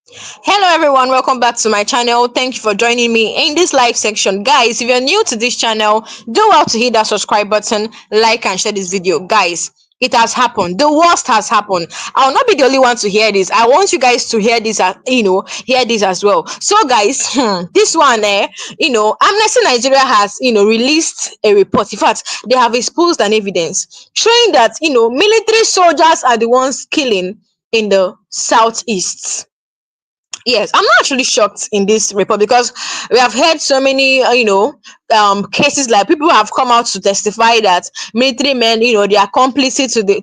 Hello everyone, welcome back to my channel. Thank you for joining me in this live section. Guys, if you're new to this channel, do well to hit that subscribe button, like and share this video. Guys, it has happened. The worst has happened. I will not be the only one to hear this. I want you guys to hear this, hear this as well. So guys, this one, Amnesty Nigeria has, released a report. In fact, they have exposed an evidence showing that, military soldiers are the ones killing in the southeast. Yes, I'm not actually shocked in this report because we have heard so many, cases like people have come out to testify that military men, they are complicit to the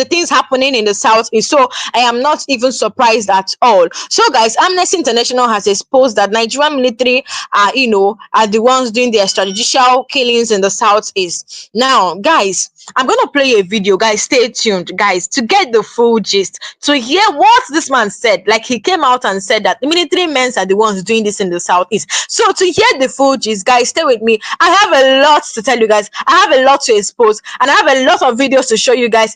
things happening in the southeast. So I am not even surprised at all. So guys, Amnesty International has exposed that Nigerian military are the ones doing the extrajudicial killings in the southeast. Now, guys, I'm gonna play a video, guys. Stay tuned, guys, to get the full gist, to hear what this man said. Like, he came out and said that the military men are the ones doing this in the southeast. So to hear the full gist, guys, stay with me. I have a lot to tell you guys. I have a lot to expose, and I have a lot of videos to show you guys.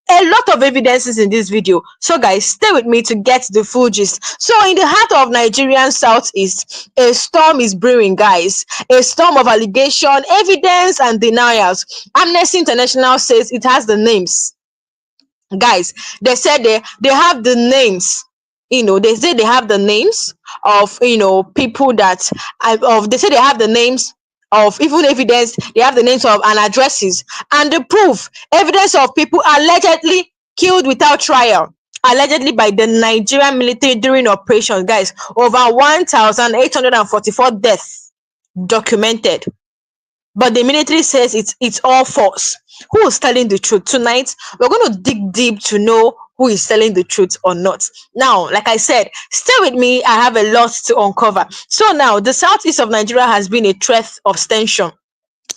A lot of evidences in this video. So guys, stay with me to get the full gist. So in the heart of Nigerian southeast, a storm is brewing, guys. A storm of allegation, evidence and denials. Amnesty International says it has the names. Guys, they said they have the names. They say they have the names of people that they say they have the names of, even evidence, they have the names of and addresses and the proof, evidence of people allegedly killed without trial, allegedly by the Nigerian military during operations. Guys, over 1,844 deaths documented, but the military says it's all false. Who is telling the truth? Tonight we're going to dig deep to know who is telling the truth or not. Now, like I said, stay with me. I have a lot to uncover. So now, the southeast of Nigeria has been a threat of tension.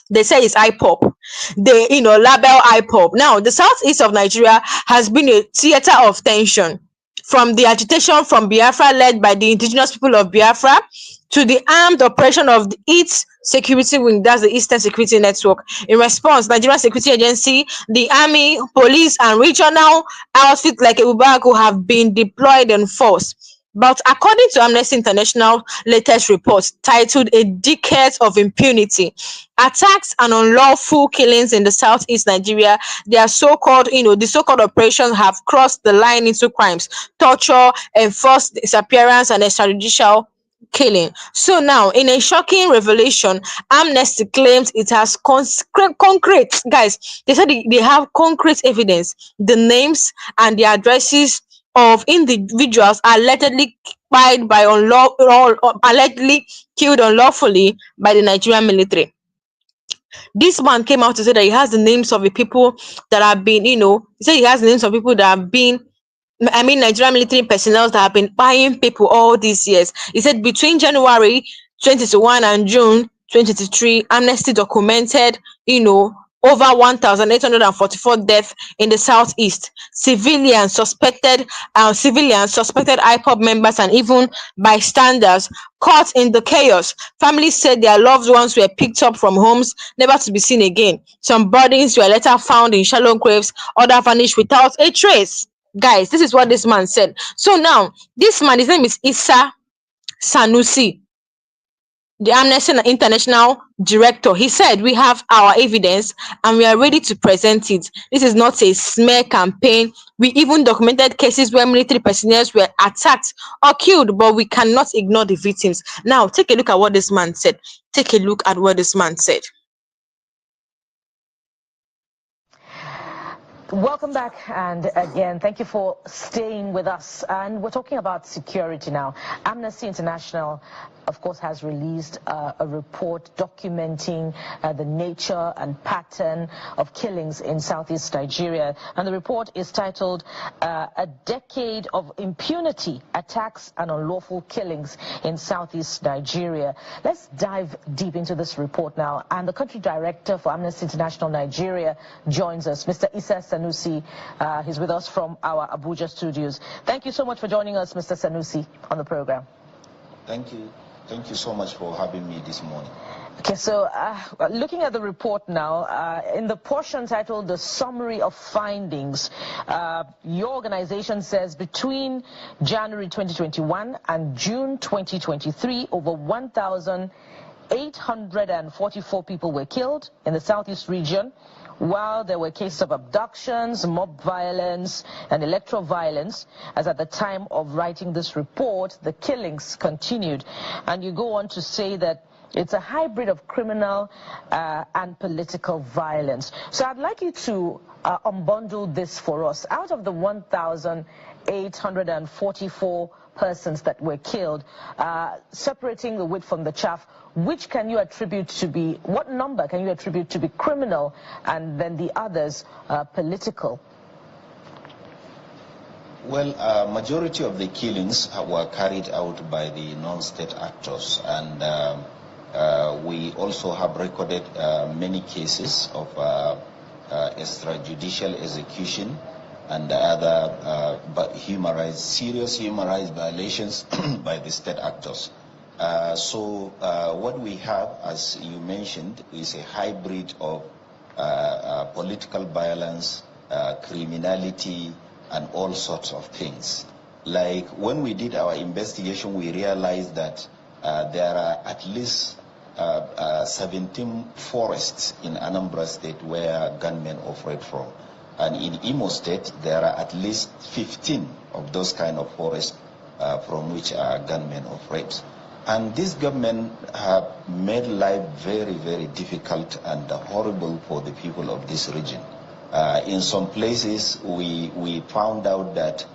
They say it's IPOP. They label IPOP. Now, the southeast of Nigeria has been a theater of tension, from the agitation from Biafra led by the indigenous people of Biafra to the armed operation of the EAT security wing, that's the Eastern Security Network. In response, Nigerian Security Agency, the army, police and regional outfits like Ebube Agu have been deployed in force. But according to Amnesty International latest report titled "A Decade of Impunity," attacks and unlawful killings in the southeast Nigeria, their so-called, the so-called operations have crossed the line into crimes, torture, enforced disappearance, and extrajudicial killing. So now, in a shocking revelation, Amnesty claims it has concrete, guys. They said they have concrete evidence, the names and the addresses of individuals allegedly allegedly killed unlawfully by the Nigerian military. This man came out to say that he has the names of the people that have been, he said he has the names of people that have been, Nigerian military personnel that have been buying people all these years. He said between January 2021 and June 2023, Amnesty documented, over 1,844 deaths in the southeast. Civilians suspected IPOB members and even bystanders caught in the chaos. Families said their loved ones were picked up from homes never to be seen again. Some bodies were later found in shallow graves, others vanished without a trace. Guys, this is what this man said. So now, this man, his name is Issa Sanusi, the Amnesty International director. He said, we have our evidence and we are ready to present it. This is not a smear campaign. We even documented cases where military personnel were attacked or killed, but we cannot ignore the victims. Now, take a look at what this man said. Take a look at what this man said. Welcome back, and again, thank you for staying with us. And we're talking about security now. Amnesty International, of course, has released a report documenting the nature and pattern of killings in southeast Nigeria. And the report is titled "A Decade of Impunity, Attacks and Unlawful Killings in Southeast Nigeria." Let's dive deep into this report now. And the country director for Amnesty International Nigeria joins us, Mr. Issa Sanusi. He's with us from our Abuja studios. Thank you so much for joining us, Mr. Sanusi, on the program. Thank you so much for having me this morning. Okay, so looking at the report now, in the portion titled The Summary of Findings, your organization says between January 2021 and June 2023, over 1,844 people were killed in the southeast region, while there were cases of abductions, mob violence, and electoral violence. As at the time of writing this report, the killings continued. And you go on to say that it's a hybrid of criminal and political violence. So I'd like you to unbundle this for us. Out of the 1,844 persons that were killed, separating the wheat from the chaff, which can you attribute to be, what number can you attribute to be criminal, and then the others political? Well, majority of the killings were carried out by the non-state actors, and we also have recorded many cases of extrajudicial execution and other serious human rights violations by the state actors. So what we have, as you mentioned, is a hybrid of political violence, criminality, and all sorts of things. Like when we did our investigation, we realized that there are at least 17 forests in Anambra State where gunmen operate from. And in Imo State, there are at least 15 of those kind of forests from which gunmen operate. And these gunmen have made life very, very difficult and horrible for the people of this region. In some places, we found out that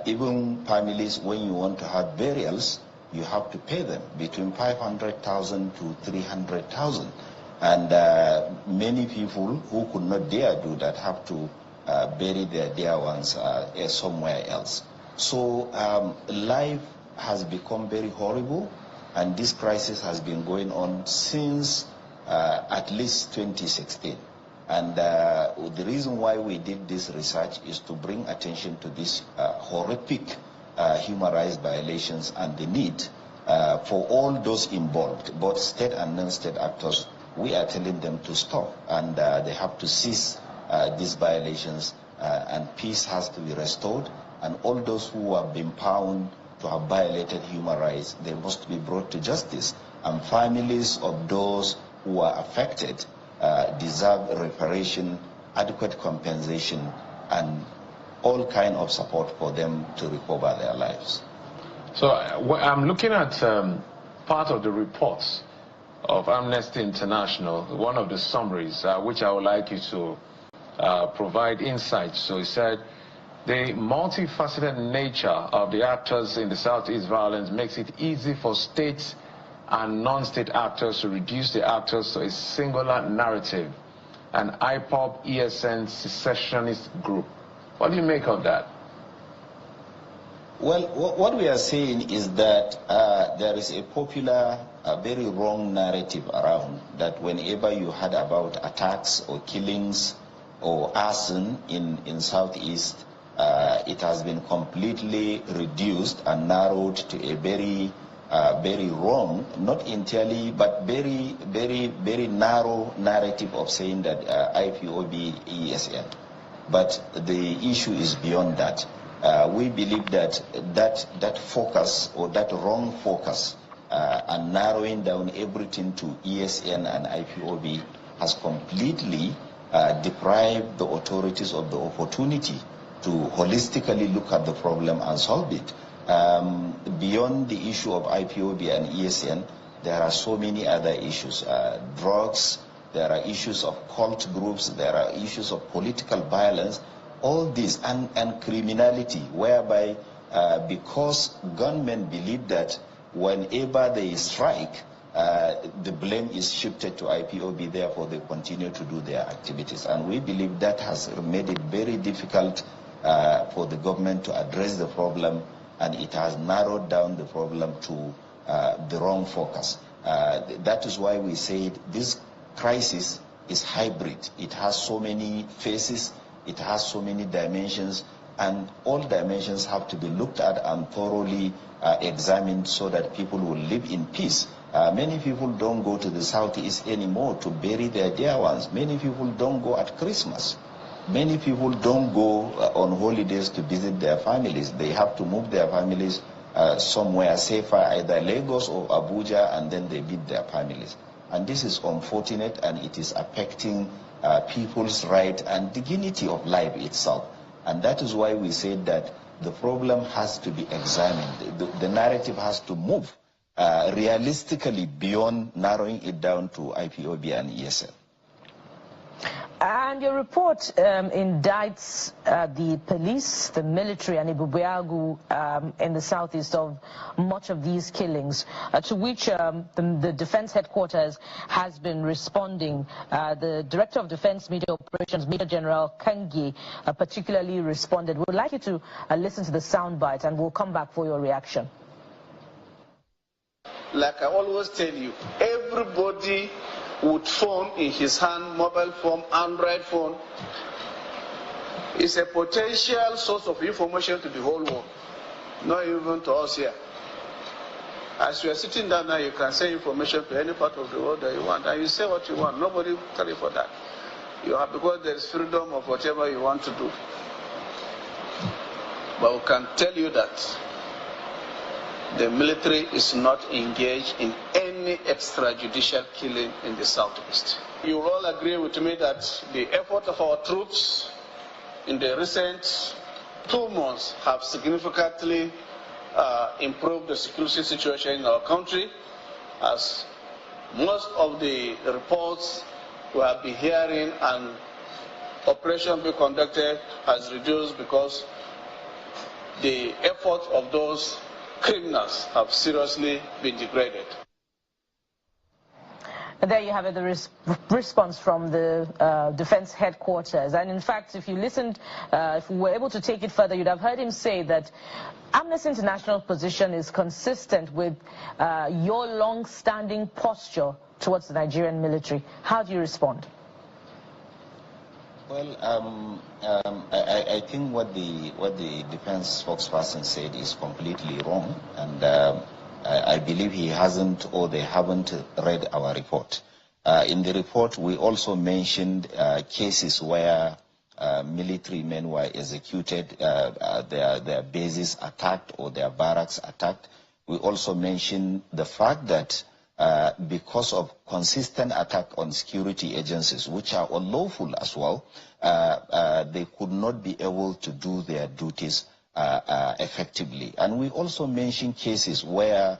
even families, when you want to have burials, you have to pay them between 500,000 to 300,000. And many people who could not dare do that have to bury their dear ones somewhere else. So life has become very horrible, and this crisis has been going on since at least 2016. And the reason why we did this research is to bring attention to these horrific human rights violations and the need for all those involved, both state and non-state actors. We are telling them to stop, and they have to cease these violations, and peace has to be restored, and all those who have been found to have violated human rights, they must be brought to justice, and families of those who are affected deserve reparation, adequate compensation, and all kind of support for them to recover their lives. So I'm looking at part of the reports of Amnesty International, one of the summaries, which I would like you to provide insight. So it said, the multifaceted nature of the actors in the Southeast violence makes it easy for state and non-state actors to reduce the actors to a singular narrative, an IPOB ESN secessionist group. What do you make of that? Well, what we are saying is that there is a popular, very wrong narrative around that whenever you heard about attacks or killings or arson in Southeast, it has been completely reduced and narrowed to a very wrong, not entirely, but very narrow narrative of saying that IPOB ESN. But the issue is beyond that. We believe that focus, or that wrong focus, and narrowing down everything to ESN and IPOB has completely deprived the authorities of the opportunity to holistically look at the problem and solve it. Beyond the issue of IPOB and ESN, there are so many other issues. Drugs, there are issues of cult groups, there are issues of political violence, all this, and criminality, whereby because gunmen believe that whenever they strike, the blame is shifted to IPOB, therefore they continue to do their activities. And we believe that has made it very difficult for the government to address the problem, and it has narrowed down the problem to the wrong focus. That is why we said this crisis is hybrid. It has so many faces, it has so many dimensions, and all dimensions have to be looked at and thoroughly examined so that people will live in peace Many people don't go to the southeast anymore to bury their dear ones. Many people don't go at Christmas. Many people don't go on holidays to visit their families. They have to move their families somewhere safer, either Lagos or Abuja, and then they meet their families. And this is unfortunate, and it is affecting people's right and dignity of life itself. And that is why we said that the problem has to be examined. The narrative has to move realistically beyond narrowing it down to IPOB and ESL. And your report indicts the police, the military, and Ebube Agu in the southeast of much of these killings, to which the Defense Headquarters has been responding. The Director of Defense Media Operations, Major General Kangi, particularly responded. We would like you to listen to the soundbite, and we'll come back for your reaction. Like I always tell you, everybody with phone in his hand, mobile phone, Android phone, is a potential source of information to the whole world, not even to us here. As you are sitting down now, you can say information to any part of the world that you want, and you say what you want. Nobody will tell you for that. You have, because there is freedom of whatever you want to do. But we can tell you that the military is not engaged in any extrajudicial killing in the southeast. You will all agree with me that the effort of our troops in the recent 2 months have significantly improved the security situation in our country, as most of the reports we have been hearing and operation being conducted has reduced because the effort of those criminals have seriously been degraded. There you have it, the response from the Defense Headquarters. And in fact, if you listened, if we were able to take it further, you'd have heard him say that Amnesty International position is consistent with your long-standing posture towards the Nigerian military. How do you respond? Well, I think what the defense spokesperson said is completely wrong, and I believe he hasn't, or they haven't read our report. In the report, we also mentioned cases where military men were executed, their bases attacked, or their barracks attacked. We also mentioned the fact that because of consistent attack on security agencies, which are unlawful as well, they could not be able to do their duties effectively. And we also mentioned cases where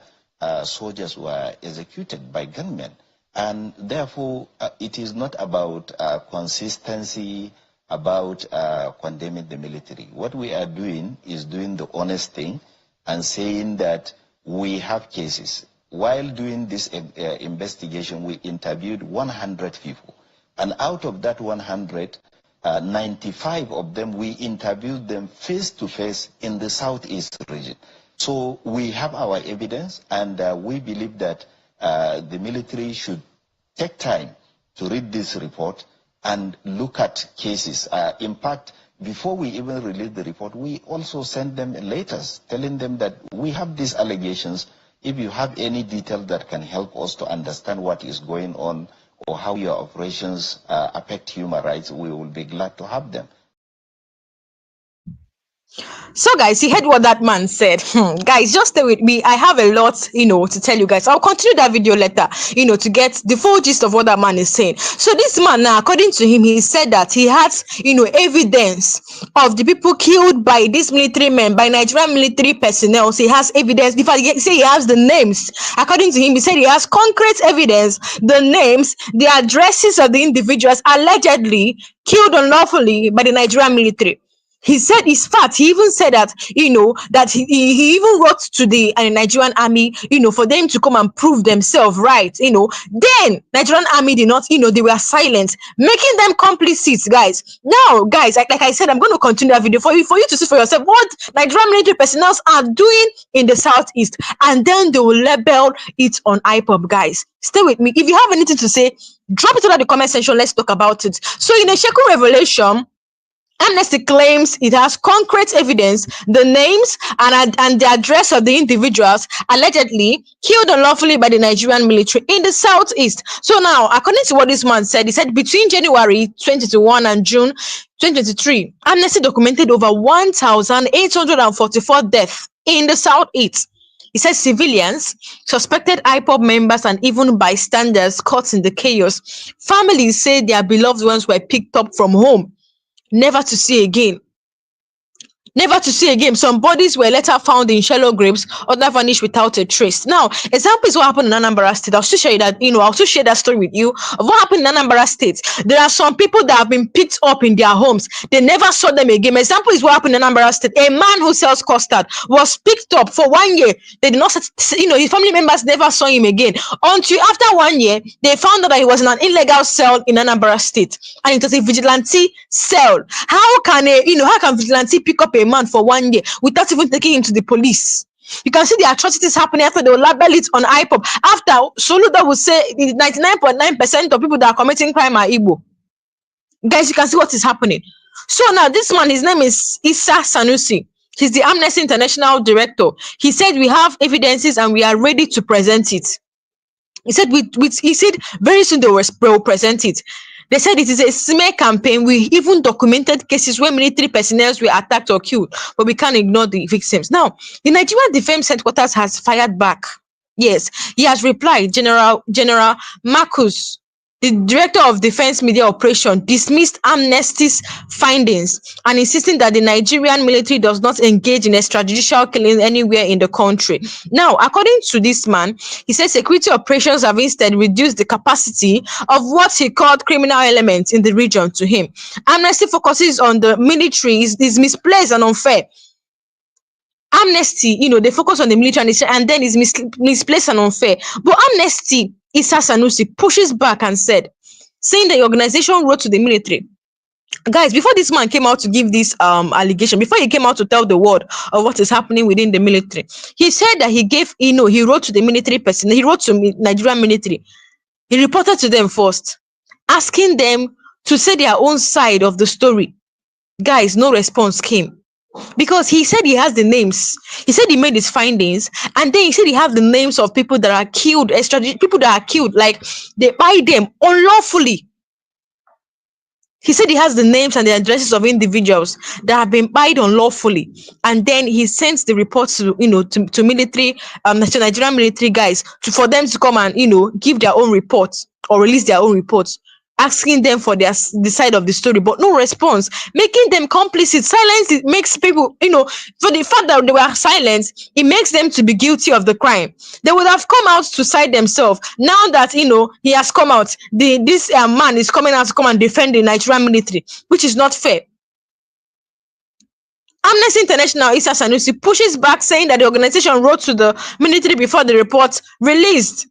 soldiers were executed by gunmen. And therefore, it is not about consistency, about condemning the military. What we are doing is doing the honest thing and saying that we have cases. While doing this investigation, we interviewed 100 people. And out of that 100, 95 of them, we interviewed them face-to-face in the southeast region. So we have our evidence, and we believe that the military should take time to read this report and look at cases. In fact, before we even release the report, we also send them letters telling them that we have these allegations. If you have any detail that can help us to understand what is going on or how your operations affect human rights, we will be glad to have them. So guys, you heard what that man said. Guys, just stay with me. I have a lot, to tell you guys. I'll continue that video later, to get the full gist of what that man is saying. So this man now, according to him, he said that he has, evidence of the people killed by these military men, by Nigerian military personnel. So he has evidence. In fact, he say he has the names. According to him, he said he has concrete evidence, the names, the addresses of the individuals allegedly killed unlawfully by the Nigerian military. He said it's fact. He even said that, that he even wrote to the Nigerian army, for them to come and prove themselves right, Then Nigerian army did not, they were silent, making them complicit, guys. Now, guys, like I said, I'm going to continue that video for you to see for yourself what Nigerian military personnel are doing in the southeast, and then they will label it on IPOB, guys. Stay with me. If you have anything to say, drop it in the comment section. Let's talk about it. So in a Sheku revelation, Amnesty claims it has concrete evidence, the names and the address of the individuals allegedly killed unlawfully by the Nigerian military in the southeast. So now, according to what this man said, he said between January 2021 and June 2023, Amnesty documented over 1,844 deaths in the southeast. He said civilians, suspected IPOB members, and even bystanders caught in the chaos. Families say their beloved ones were picked up from home, never to see again. Never to see again. Some bodies were later found in shallow graves, others vanished without a trace. Now, example is what happened in Anambra State. I'll still share you that, I'll still share that story with you of what happened in Anambra State. There are some people that have been picked up in their homes. They never saw them again. Example is what happened in Anambra State. A man who sells custard was picked up for 1 year. They did not, his family members never saw him again. Until after 1 year, they found out that he was in an illegal cell in Anambra State. And it was a vigilante cell. How can vigilante pick up a man for 1 year without even taking him to the police? You can see the atrocities happening after they will label it on IPOB. After Soludo will say 99.9% of people that are committing crime are Igbo. Guys, you can see what is happening. So now this man, his name is Issa Sanusi. He's the Amnesty International director. He said we have evidences and we are ready to present it. He said he said very soon they will present it. They said it is a smear campaign. We even documented cases where military personnel were attacked or killed, but we can't ignore the victims. Now, the Nigerian Defense Headquarters has fired back. Yes, he has replied. General Marcus, the director of Defense Media Operation, dismissed Amnesty's findings and insisting that the Nigerian military does not engage in extrajudicial killing anywhere in the country. Now, according to this man, he says security operations have instead reduced the capacity of what he called criminal elements in the region. To him, Amnesty focuses on the military is misplaced and unfair. Amnesty, they focus on the military and then is misplaced and unfair. But Amnesty, Issa Sanusi, pushes back and said, saying the organization wrote to the military. Guys, before this man came out to give this allegation, before he came out to tell the world of what is happening within the military, he said that he wrote to the military person, he wrote to Nigerian military. He reported to them first, asking them to say their own side of the story. Guys, no response came. Because he said he has the names. He said he made his findings, and then he said he have the names of people that are killed, people that are killed, like they buy them unlawfully. He said he has the names and the addresses of individuals that have been buyed unlawfully, and then he sends the reports to to military, to Nigerian military guys for them to come and give their own reports or release their own reports, asking them for the side of the story, but no response, making them complicit. Silence, it makes people, for the fact that they were silent, it makes them to be guilty of the crime. They would have come out to side themselves. Now that he has come out, this man is coming out to come and defend the Nigerian military, which is not fair. Amnesty International, Issa Sanusi, pushes back, saying that the organization wrote to the military before the report released,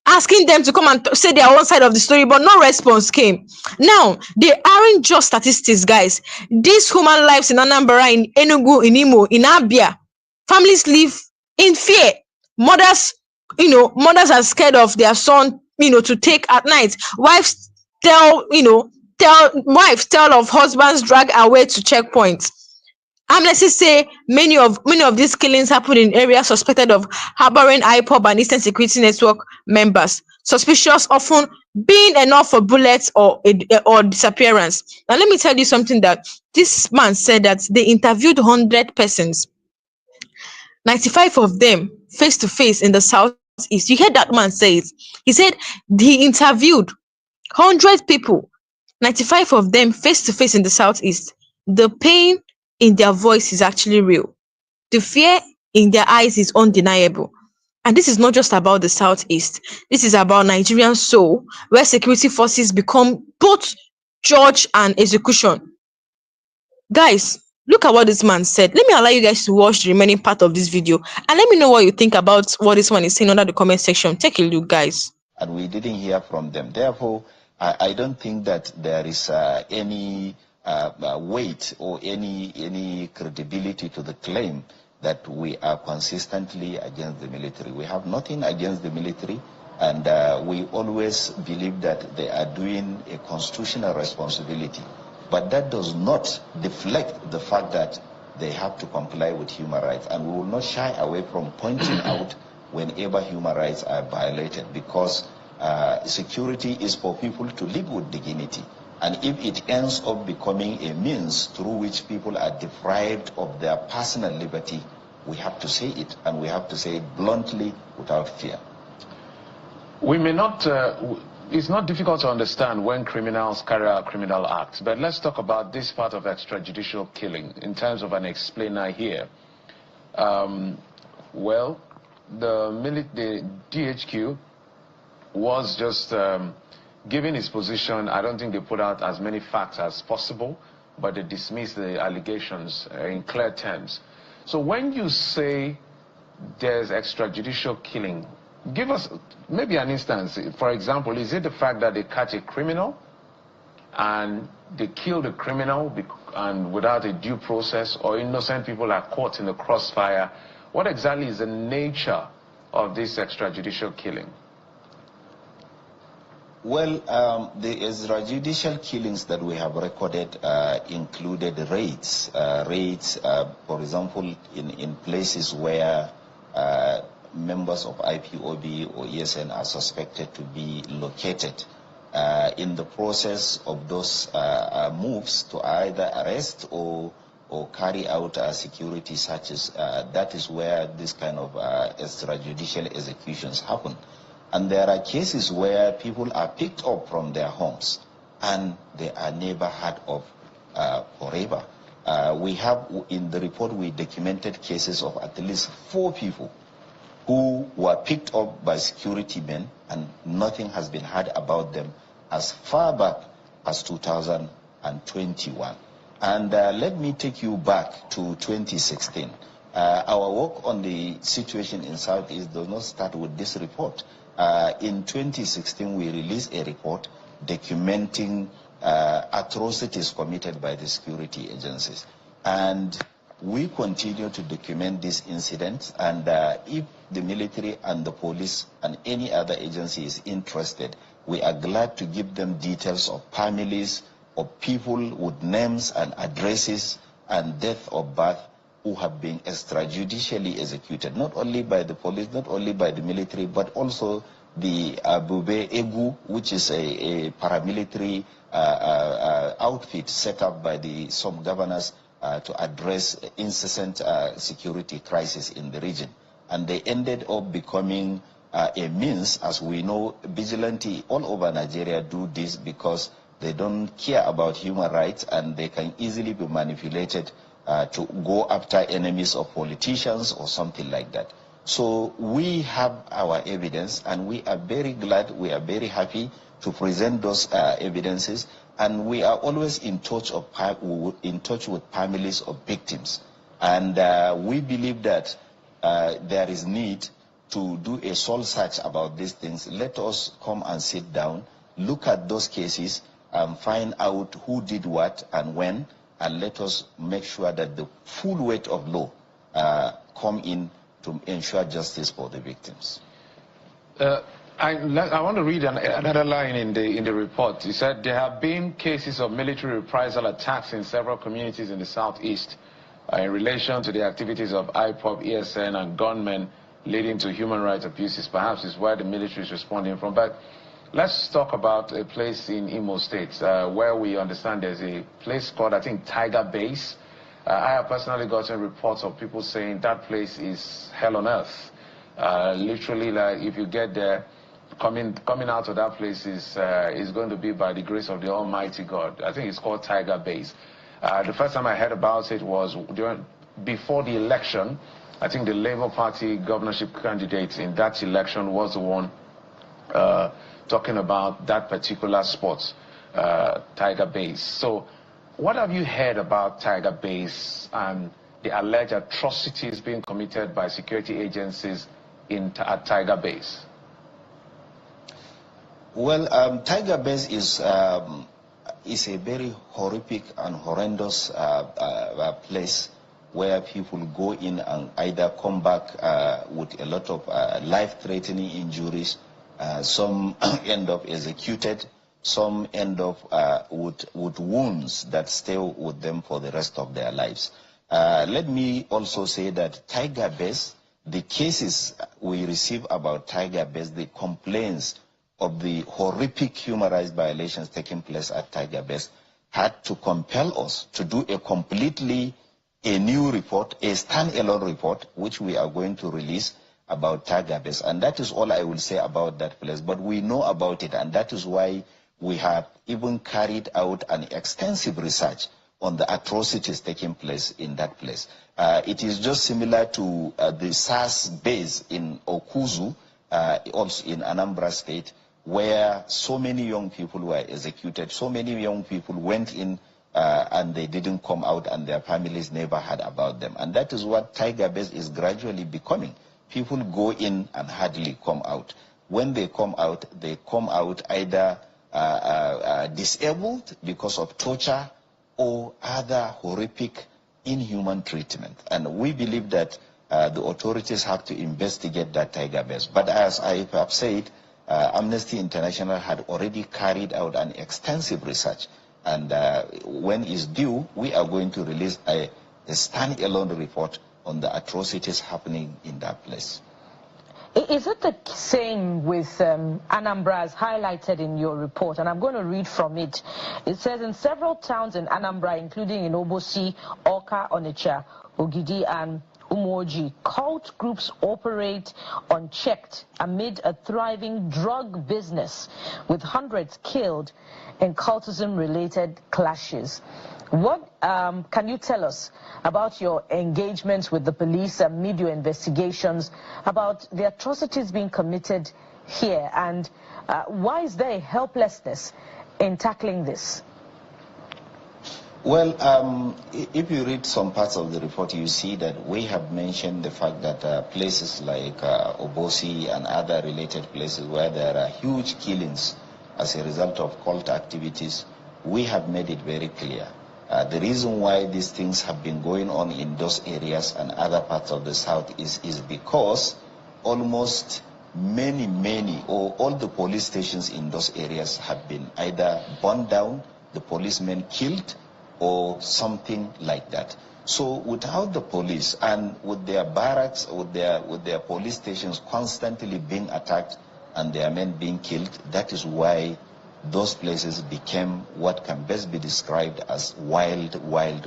asking them to come and say their own side of the story, but no response came. Now, they aren't just statistics, guys. These human lives in Anambra, in Enugu, in Imo, in Abia, families live in fear. Mothers are scared of their son, to take at night. Wives tell of husbands dragged away to checkpoints. Amnesty say many of these killings happened in areas suspected of harboring IPOB and Eastern Security Network members, suspicious often being enough for bullets or disappearance. Now, let me tell you something that this man said, that they interviewed 100 persons, 95 of them face to face in the southeast. You heard that man say it. He said he interviewed 100 people, 95 of them face to face in the southeast. The pain in their voice is actually real. The fear in their eyes is undeniable. And this is not just about the southeast. This is about Nigerian soul, where security forces become both judge and execution. Guys, look at what this man said. Let me allow you guys to watch the remaining part of this video and let me know what you think about what this one is saying under the comment section. Take a look, guys. And we didn't hear from them. Therefore, I don't think that there is any weight or any credibility to the claim that we are consistently against the military. We have nothing against the military, and we always believe that they are doing a constitutional responsibility. But that does not deflect the fact that they have to comply with human rights. And we will not shy away from pointing out whenever human rights are violated, because security is for people to live with dignity. And if it ends up becoming a means through which people are deprived of their personal liberty, we have to say it, and we have to say it bluntly without fear. We may not, it's not difficult to understand when criminals carry out criminal acts, but let's talk about this part of extrajudicial killing in terms of an explainer here. Well, the DHQ was just given its position. I don't think they put out as many facts as possible, but they dismissed the allegations in clear terms. So when you say there's extrajudicial killing, give us maybe an instance. For example, is it the fact that they catch a criminal and they kill the criminal and without a due process, or innocent people are caught in the crossfire? What exactly is the nature of this extrajudicial killing? Well, the extrajudicial killings that we have recorded included raids. For example, in places where members of IPOB or ESN are suspected to be located. In the process of those moves to either arrest or carry out security searches, that is where this kind of extrajudicial executions happen. And there are cases where people are picked up from their homes and they are never heard of forever. We have, in the report, we documented cases of at least 4 people who were picked up by security men and nothing has been heard about them as far back as 2021. And let me take you back to 2016. Our work on the situation in Southeast does not start with this report. In 2016, we released a report documenting atrocities committed by the security agencies. And we continue to document these incidents, and if the military and the police and any other agency is interested, we are glad to give them details of families, of people with names and addresses and date of birth who have been extrajudicially executed, not only by the police, not only by the military, but also the Ebube Agu, which is a paramilitary outfit set up by some governors to address incessant security crisis in the region. And they ended up becoming a means, as we know, vigilante all over Nigeria do this because they don't care about human rights and they can easily be manipulated to go after enemies of politicians or something like that. So we have our evidence and we are very glad, we are very happy to present those evidences, and we are always in touch with families of victims. And we believe that there is need to do a soul search about these things. Let us come and sit down, look at those cases and find out who did what and when, and let us make sure that the full weight of law come in to ensure justice for the victims. I want to read another line in the report. It said there have been cases of military reprisal attacks in several communities in the southeast in relation to the activities of IPOB, ESN, and gunmen, leading to human rights abuses. Perhaps is where the military is responding from. But let's talk about a place in Imo State where we understand there's a place called, I think, Tiger Base. I have personally gotten reports of people saying that place is hell on earth. Literally, like, if you get there, coming out of that place is going to be by the grace of the Almighty God. I think it's called Tiger Base. The first time I heard about it was before the election. I think the Labour Party governorship candidate in that election was the one talking about that particular spot, Tiger Base. So what have you heard about Tiger Base and the alleged atrocities being committed by security agencies at Tiger Base? Well, Tiger Base is a very horrific and horrendous place where people go in and either come back with a lot of life-threatening injuries. Some end up executed. Some end up with wounds that stay with them for the rest of their lives. Let me also say that tiger bears, the cases we receive about tiger bears, the complaints of the horrific human rights violations taking place at tiger bears, had to compel us to do a new report, a standalone report, which we are going to release about tiger bears. And that is all I will say about that place. But we know about it, and that is why we have even carried out an extensive research on the atrocities taking place in that place. It is just similar to the SARS base in Okuzu, also in Anambra State, where so many young people were executed, so many young people went in and they didn't come out, and their families never heard about them. And that is what tiger base is gradually becoming. People go in and hardly come out. When they come out either disabled because of torture or other horrific, inhuman treatment. And we believe that the authorities have to investigate that tiger base. But as I have said, Amnesty International had already carried out an extensive research. And when it's due, we are going to release a standalone report on the atrocities happening in that place. Is it the same with Anambra as highlighted in your report? And I'm going to read from it. It says, in several towns in Anambra, including in Obosi, Oka, Onitsha, Ogidi, and Umoji, cult groups operate unchecked amid a thriving drug business, with hundreds killed in cultism-related clashes. What can you tell us about your engagements with the police amid your investigations about the atrocities being committed here, and why is there a helplessness in tackling this? Well, if you read some parts of the report, you see that we have mentioned the fact that places like Obosi and other related places where there are huge killings as a result of cult activities, we have made it very clear. The reason why these things have been going on in those areas and other parts of the south is because almost many or all the police stations in those areas have been either burned down, the policemen killed, or something like that. So without the police and with their barracks, with their police stations constantly being attacked and their men being killed, that is why those places became what can best be described as wild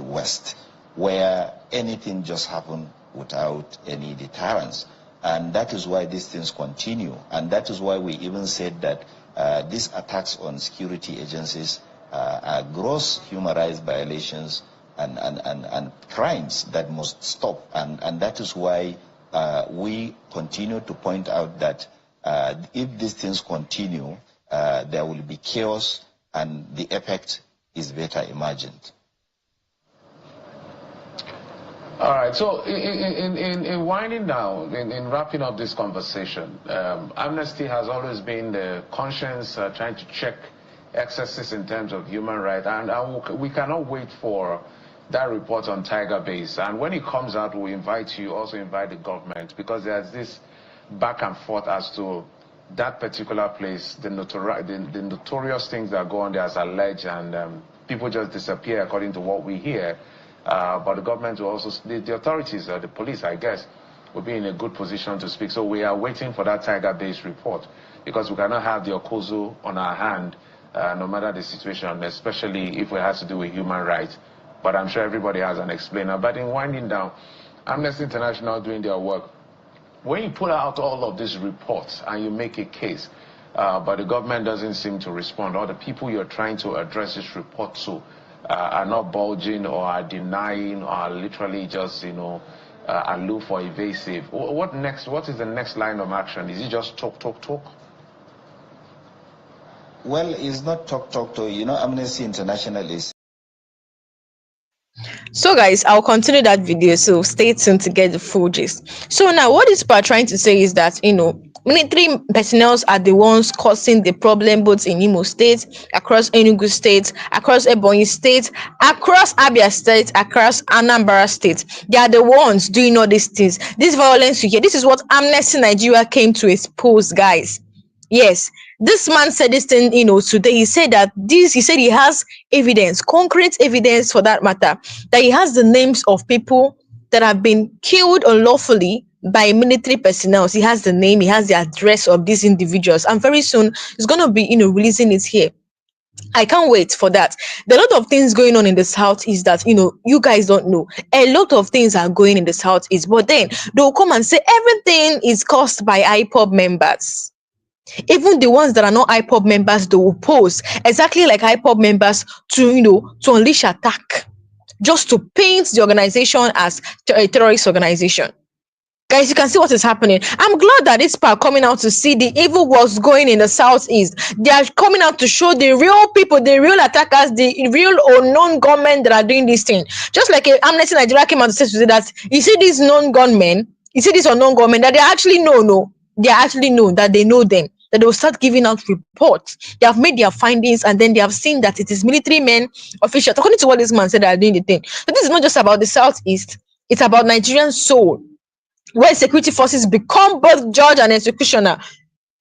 west, where anything just happened without any deterrence. And that is why these things continue. And that is why we even said that these attacks on security agencies are gross human rights violations and crimes that must stop. And that is why we continue to point out that if these things continue, there will be chaos, and the effect is better imagined. All right, so in winding down, in wrapping up this conversation, Amnesty has always been the conscience trying to check excesses in terms of human rights, and we cannot wait for that report on Tiger Base. And when it comes out, we invite you, also invite the government, because there's this back and forth as to that particular place, the notorious things that go on there as alleged, and people just disappear according to what we hear. But the government will also, the authorities, the police, I guess, will be in a good position to speak. So we are waiting for that Tiger Base report, because we cannot have the Okozo on our hand, no matter the situation, especially if it has to do with human rights. But I'm sure everybody has an explainer. But in winding down, Amnesty International doing their work. When you put out all of these reports and you make a case, but the government doesn't seem to respond, or the people you're trying to address this report to are not bulging or are denying or are literally just, aloof or evasive. What next? What is the next line of action? Is it just talk? Well, it's not talk. Amnesty International is. So guys, I'll continue that video, so stay tuned to get the full gist. So now what this part trying to say is that military personnel are the ones causing the problem, both in Imo State, across Enugu State, across Ebonyi State, across Abia State, across Anambra State. They are the ones doing all these things. This violence you hear, this is what Amnesty Nigeria came to expose, guys. Yes, This man said this thing, today. He said that he said he has evidence, concrete evidence for that matter, that he has the names of people that have been killed unlawfully by military personnel. He has the name, he has the address of these individuals, and very soon he's going to be, releasing it here. I can't wait for that. There are a lot of things going on in the southeast that you guys don't know. A lot of things are going in the southeast, but then they'll come and say everything is caused by IPOB members. Even the ones that are not IPOB members, they will pose exactly like IPOB members to unleash attack, just to paint the organization as a terrorist organization. Guys, you can see what is happening. I'm glad that these people are coming out to see the evil what's going in the southeast. They are coming out to show the real people, the real attackers, the real unknown gunmen that are doing this thing. Just like Amnesty Nigeria came out to say that you see these known gunmen, you see these unknown gunmen, that they actually they are actually known, that they know them, that they will start giving out reports. They have made their findings, and then they have seen that it is military men, officials, according to what this man said, they are doing the thing. So this is not just about the southeast, it's about Nigerian soul, where security forces become both judge and executioner.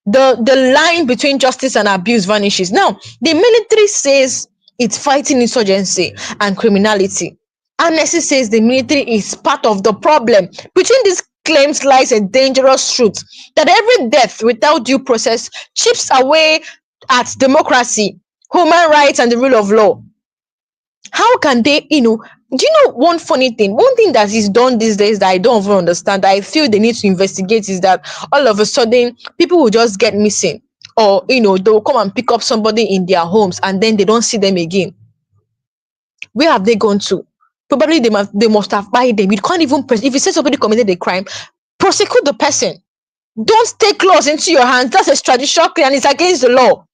The line between justice and abuse vanishes. Now, the military says it's fighting insurgency and criminality. Amnesty says the military is part of the problem. Between these claims lies a dangerous truth that every death without due process chips away at democracy, human rights, and the rule of law. How can they, do you know one funny thing? One thing that is done these days that I don't even understand, that I feel they need to investigate, is that all of a sudden people will just get missing, or they will come and pick up somebody in their homes and then they don't see them again. Where have they gone to? Probably they must have buried them. You can't even if you say somebody committed a crime, prosecute the person. Don't take laws into your hands. That's a extradition and it's against the law.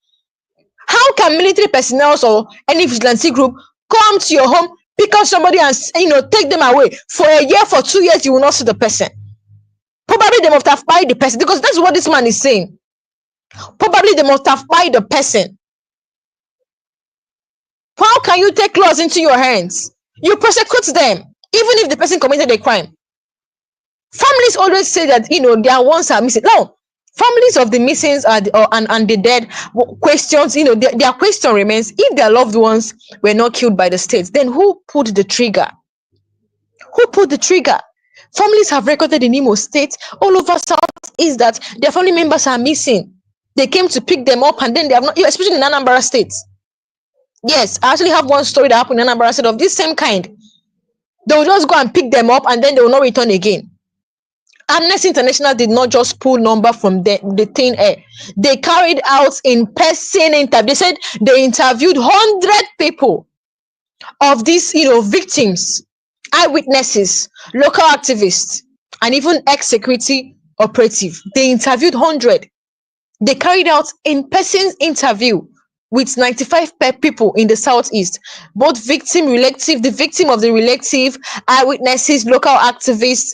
How can military personnel or any vigilante group come to your home, pick up somebody and take them away for a year, for 2 years? You will not see the person. Probably they must have buried the person, because that's what this man is saying. Probably they must have buried the person. How can you take laws into your hands? You prosecute them, even if the person committed a crime. Families always say that their ones are missing. No, families of the missings and the dead questions, their question remains: if their loved ones were not killed by the state, then who pulled the trigger? Who pulled the trigger? Families have recorded in Imo State, all over South, is that their family members are missing. They came to pick them up and then they have not, especially in Anambra State. Yes, I actually have one story that happened in Anambra State of this same kind. They will just go and pick them up and then they will not return again. Amnesty International did not just pull number from the thin air. They carried out in-person interview. They said they interviewed 100 people of these, victims, eyewitnesses, local activists, and even ex-security operative. They interviewed 100. They carried out in-person interview with 95 people in the southeast, both victim, relative, the victim of the relative, eyewitnesses, local activists,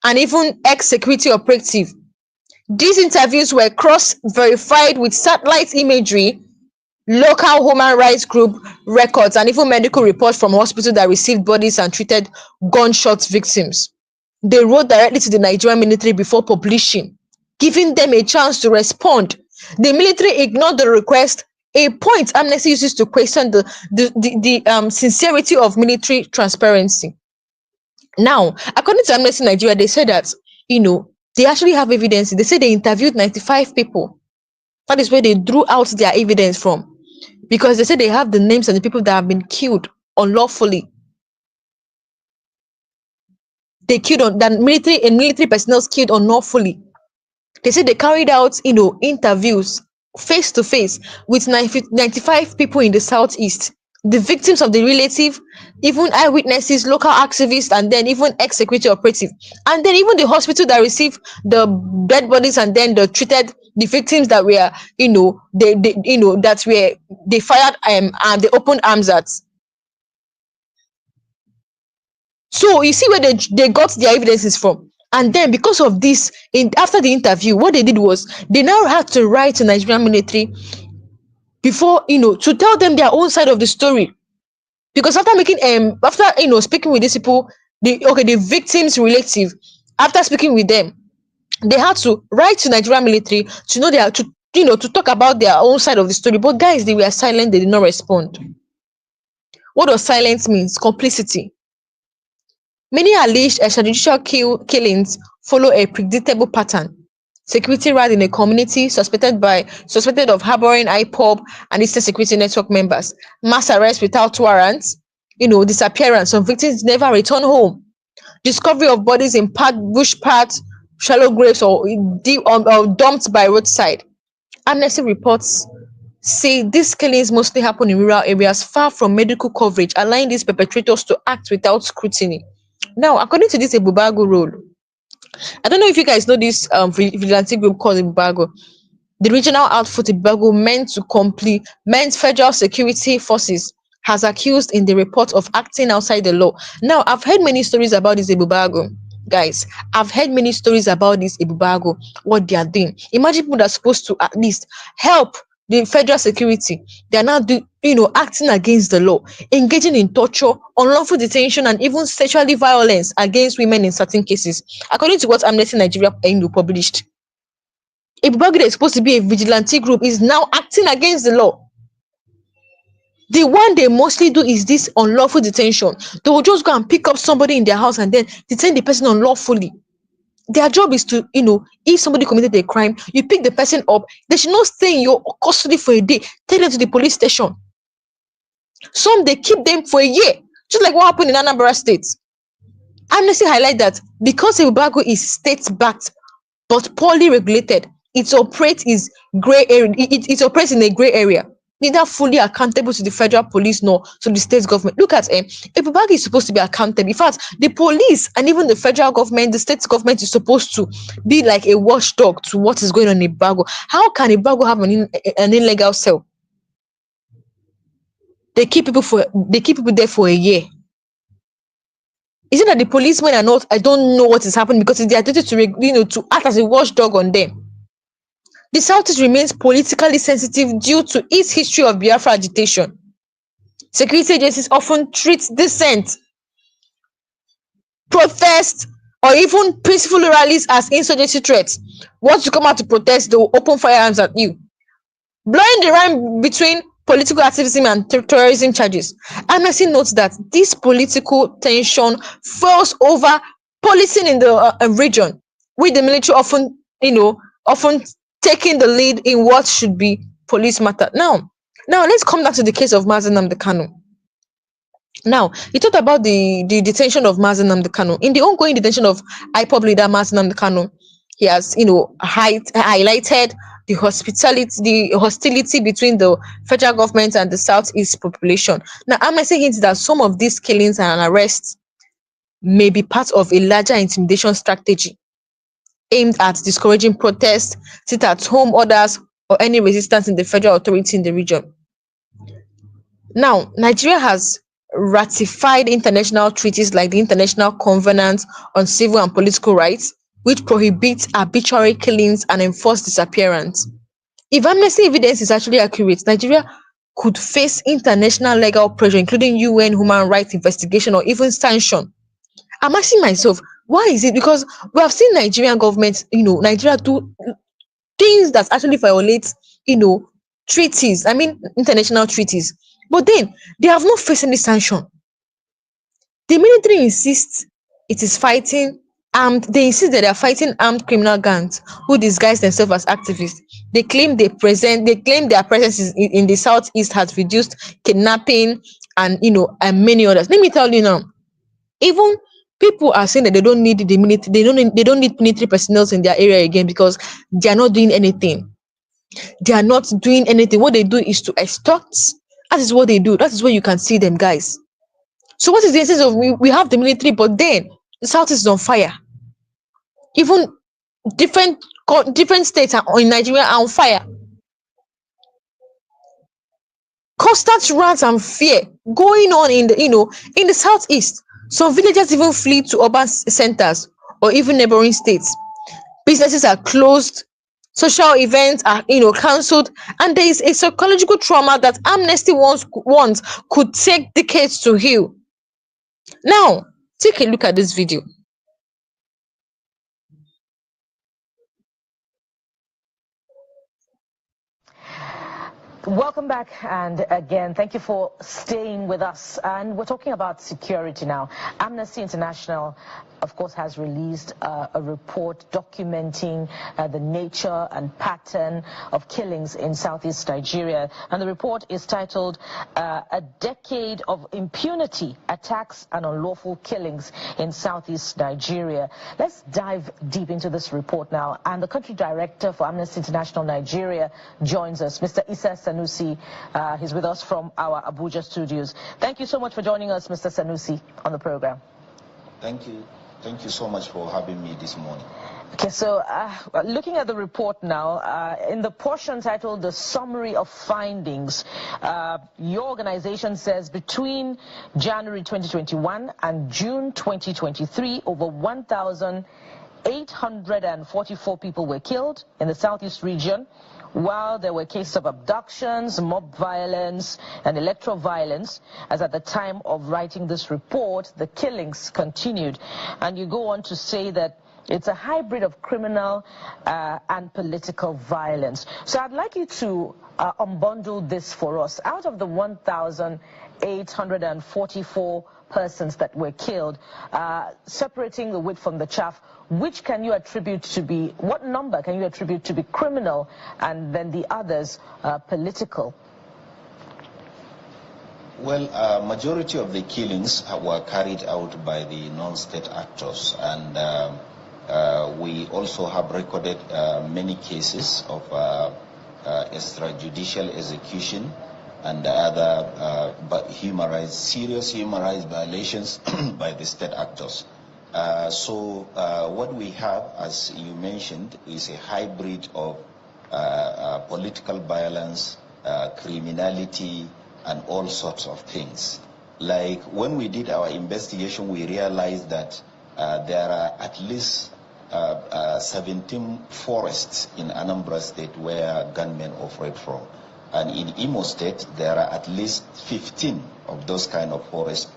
and even ex-security operative. These interviews were cross-verified with satellite imagery, local human rights group records, and even medical reports from hospitals that received bodies and treated gunshot victims. They wrote directly to the Nigerian military before publishing, giving them a chance to respond. The military ignored the request, a point Amnesty uses to question the sincerity of military transparency. Now, according to Amnesty Nigeria, they said that, they actually have evidence. They say they interviewed 95 people. That is where they drew out their evidence from, because they said they have the names and the people that have been killed unlawfully. They killed on that military personnel killed unlawfully. They said they carried out, interviews face to face with 95 people in the southeast, the victims of the relative, even eyewitnesses, local activists, and then even ex-security operative, and then even the hospital that received the dead bodies and then the treated the victims that were, they fired and they opened arms at. So you see where they got their evidences from. And then because of this, after the interview, what they did was they now had to write to Nigerian military before, to tell them their own side of the story. Because after speaking with these people, the victims' relative, after speaking with them, They had to write to Nigerian military to know their to talk about their own side of the story. But guys, they were silent, they did not respond. What does silence means? Complicity. Many alleged extrajudicial killings follow a predictable pattern. Security raid in a community suspected of harboring IPOB and Eastern Security Network members. Mass arrest without warrants. Disappearance. Some victims never return home. Discovery of bodies in bush paths, shallow graves, or dumped by roadside. Amnesty reports say these killings mostly happen in rural areas far from medical coverage, allowing these perpetrators to act without scrutiny. Now, according to this Ebube Agu rule, I don't know if you guys know this vigilante group called Ebube Agu. The regional outfit Igbos meant to complement federal security forces has accused in the report of acting outside the law. Now, I've heard many stories about this Ebube Agu, guys. I've heard many stories about this Ebube Agu, what they are doing. Imagine people that are supposed to at least help the federal security. They are now acting against the law, engaging in torture, unlawful detention, and even sexually violence against women in certain cases, according to what Amnesty Nigeria published. Ebube that is supposed to be a vigilante group is now acting against the law. The one they mostly do is this unlawful detention. They will just go and pick up somebody in their house and then detain the person unlawfully. Their job is to, if somebody committed a crime, you pick the person up. They should not stay in your custody for a day. Take them to the police station. Some, they keep them for a year, just like what happened in Anambra State. Amnesty highlight that because Ebube Agu is state-backed but poorly regulated, it operates in a gray area, neither fully accountable to the federal police nor to the state government. Look at Ebube Agu is supposed to be accountable. In fact, the police and even the federal government, the state government is supposed to be like a watchdog to what is going on in Ebube Agu. How can Ebube Agu have an illegal cell? They keep people there for a year. Is it that the policemen are not? I don't know what is happening, because it's their duty to act as a watchdog on them. The Southeast remains politically sensitive due to its history of Biafra agitation. Security agencies often treat dissent, protest, or even peaceful rallies as insurgency threats. Once you come out to protest, they will open firearms at you, blurring the line between political activism and terrorism charges. Amnesty notes that this political tension falls over policing in the region, with the military often taking the lead in what should be police matter. Now let's come back to the case of Mazi Nnamdi Kanu. Now, you talked about the detention of Mazi Nnamdi Kanu. In the ongoing detention of IPOB leader Mazi Nnamdi Kanu, he has, highlighted the hostility between the federal government and the Southeast population. Now, Amnesty hints that some of these killings and arrests may be part of a larger intimidation strategy aimed at discouraging protests, sit-at-home orders, or any resistance in the federal authority in the region. Now, Nigeria has ratified international treaties like the International Covenant on Civil and Political Rights, which prohibits arbitrary killings and enforced disappearance. If amnesty evidence is actually accurate, Nigeria could face international legal pressure, including UN human rights investigation or even sanction. I'm asking myself, why is it? Because we have seen Nigerian government, Nigeria do things that actually violate, treaties, international treaties. But then they have not faced any sanction. The military insists it is fighting armed. They insist that they are fighting armed criminal gangs who disguise themselves as activists. They claim their presence in the southeast has reduced kidnapping and many others. Let me tell you now, even people are saying that they don't need the military. They don't need military personnel in their area again because they are not doing anything. They are not doing anything. What they do is to extort. That is what they do. That is where you can see them, guys. So what is the essence of we have the military, but then the South is on fire. Even different states in Nigeria are on fire. Constant rants and fear going on in the southeast. Some villagers even flee to urban centers or even neighboring states. Businesses are closed. Social events are cancelled, and there is a psychological trauma that Amnesty wants could take decades to heal. Now, take a look at this video. Welcome back, and again, thank you for staying with us. And we're talking about security now. Amnesty International, of course, has released a report documenting the nature and pattern of killings in southeast Nigeria. And the report is titled A Decade of Impunity, Attacks and Unlawful Killings in Southeast Nigeria. Let's dive deep into this report now. And the country director for Amnesty International Nigeria joins us, Mr. Issa Sanusi. He's with us from our Abuja studios. Thank you so much for joining us, Mr. Sanusi, on the program. Thank you. Thank you so much for having me this morning. Okay, so looking at the report now, in the portion titled The Summary of Findings, your organization says between January 2021 and June 2023, over 1,844 people were killed in the southeast region, while there were cases of abductions, mob violence, and electoral violence. As at the time of writing this report, the killings continued. And you go on to say that it's a hybrid of criminal and political violence. So I'd like you to unbundle this for us. Out of the 1,844 persons that were killed, separating the wheat from the chaff, which can you attribute to be, what number can you attribute to be criminal, and then the others political? Well, majority of the killings were carried out by the non-state actors, and we also have recorded many cases of extrajudicial execution and other serious human rights violations by the state actors. So what we have, as you mentioned, is a hybrid of political violence, criminality, and all sorts of things. Like when we did our investigation, we realized that there are at least 17 forests in Anambra State where gunmen operate from. And in Imo State, there are at least 15 of those kind of forests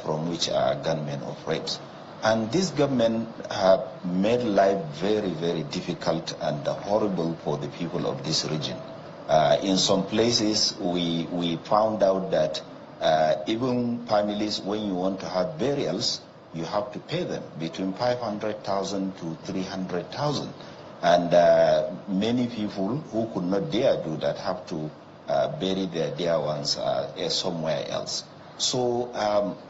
from which gunmen operate. And this government have made life very, very difficult and horrible for the people of this region. In some places, we found out that even families, when you want to have burials, you have to pay them between 500,000 to 300,000. And many people who could not dare do that have to bury their dear ones somewhere else. So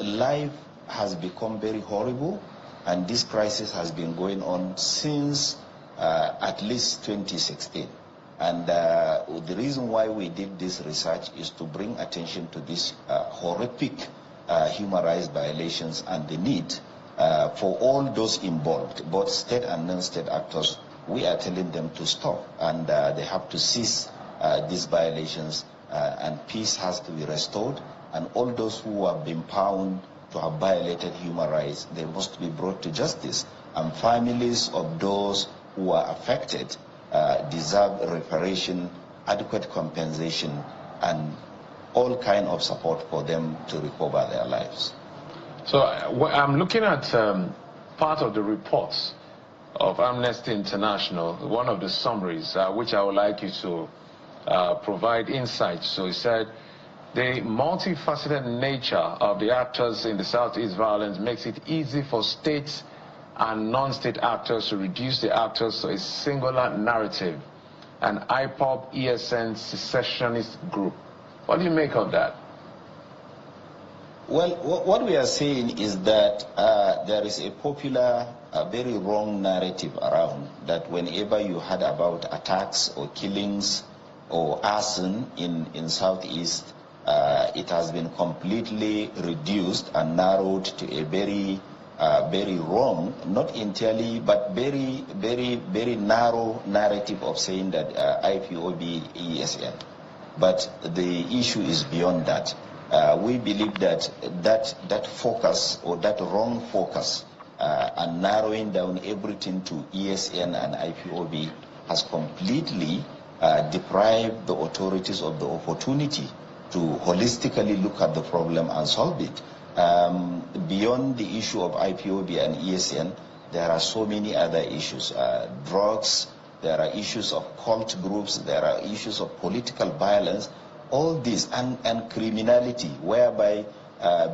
life has become very horrible, and this crisis has been going on since at least 2016. And the reason why we did this research is to bring attention to these horrific human rights violations and the need for all those involved, both state and non-state actors. We are telling them to stop, and they have to cease these violations, and peace has to be restored. And all those who have been found to have violated human rights, they must be brought to justice. And families of those who are affected deserve reparation, adequate compensation, and all kind of support for them to recover their lives. So I'm looking at part of the reports of Amnesty International, one of the summaries, which I would like you to provide insight. So he said, the multifaceted nature of the actors in the Southeast violence makes it easy for state and non-state actors to reduce the actors to a singular narrative, an IPOB ESN secessionist group. What do you make of that? Well, what we are saying is that there is a popular, very wrong narrative around that whenever you heard about attacks or killings or arson in Southeast, it has been completely reduced and narrowed to a very wrong, not entirely, but very narrow narrative of saying that IPOB ESN. But the issue is beyond that. We believe that focus, or that wrong focus, and narrowing down everything to ESN and IPOB has completely deprived the authorities of the opportunity to holistically look at the problem and solve it. Beyond the issue of IPOB and ESN, there are so many other issues, drugs, there are issues of cult groups, there are issues of political violence, all this, and criminality, whereby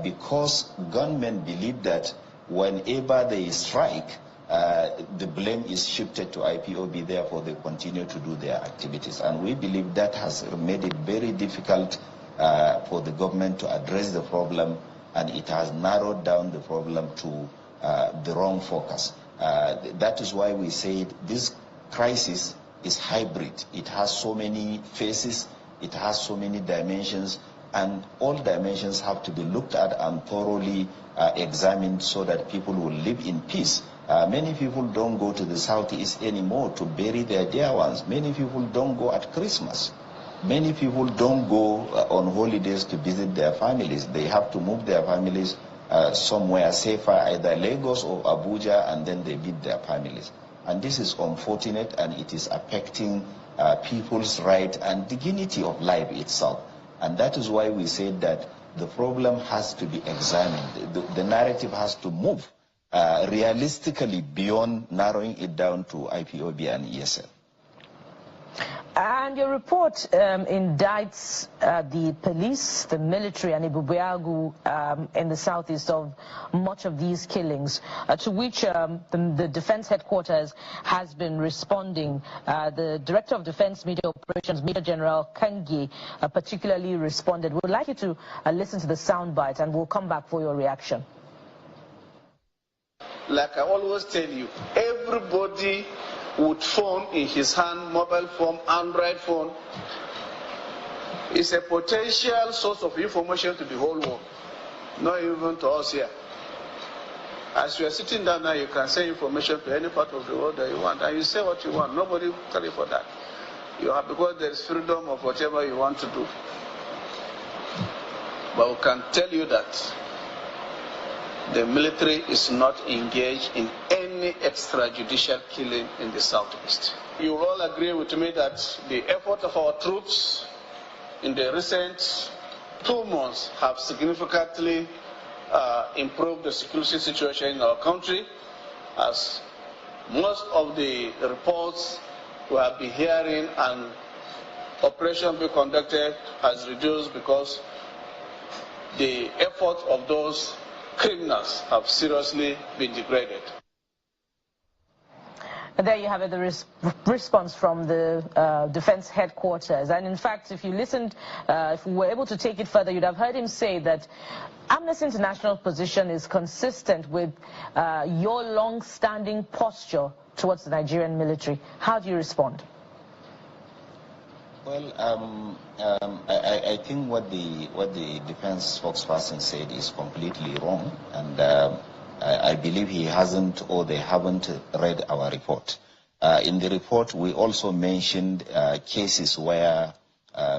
because gunmen believe that whenever they strike, the blame is shifted to IPOB, therefore they continue to do their activities. And we believe that has made it very difficult for the government to address the problem, and it has narrowed down the problem to the wrong focus. That is why we say this crisis is hybrid. It has so many faces, it has so many dimensions, and all dimensions have to be looked at and thoroughly examined so that people will live in peace. Many people don't go to the southeast anymore to bury their dear ones. Many people don't go at Christmas. Many people don't go on holidays to visit their families. They have to move their families somewhere safer, either Lagos or Abuja, and then they meet their families. And this is unfortunate, and it is affecting people's right and dignity of life itself. And that is why we said that the problem has to be examined. The narrative has to move realistically beyond narrowing it down to IPOB and ESL. And your report indicts the police, the military, and Ebube Agu in the southeast of much of these killings, to which the defense headquarters has been responding. The Director of Defense Media Operations, Major General Kangi, particularly responded. We would like you to listen to the soundbite, and we'll come back for your reaction. Like I always tell you, everybody with phone in his hand, mobile phone, Android phone, is a potential source of information to the whole world, not even to us here. As you are sitting down now, you can say information to any part of the world that you want, and you say what you want. Nobody will tell you for that. You have, because there is freedom of whatever you want to do. But we can tell you that the military is not engaged in any extrajudicial killing in the southeast. You will all agree with me that the effort of our troops in the recent 2 months have significantly improved the security situation in our country, as most of the reports we have been hearing and operation being conducted has reduced because the effort of those criminals have seriously been degraded. And there you have it, the response from the defense headquarters. And in fact, if you listened, if we were able to take it further, you'd have heard him say that Amnesty International position is consistent with your long-standing posture towards the Nigerian military. How do you respond? Well, I think what the defense spokesperson said is completely wrong, and I believe he hasn't, or they haven't read our report. In the report, we also mentioned cases where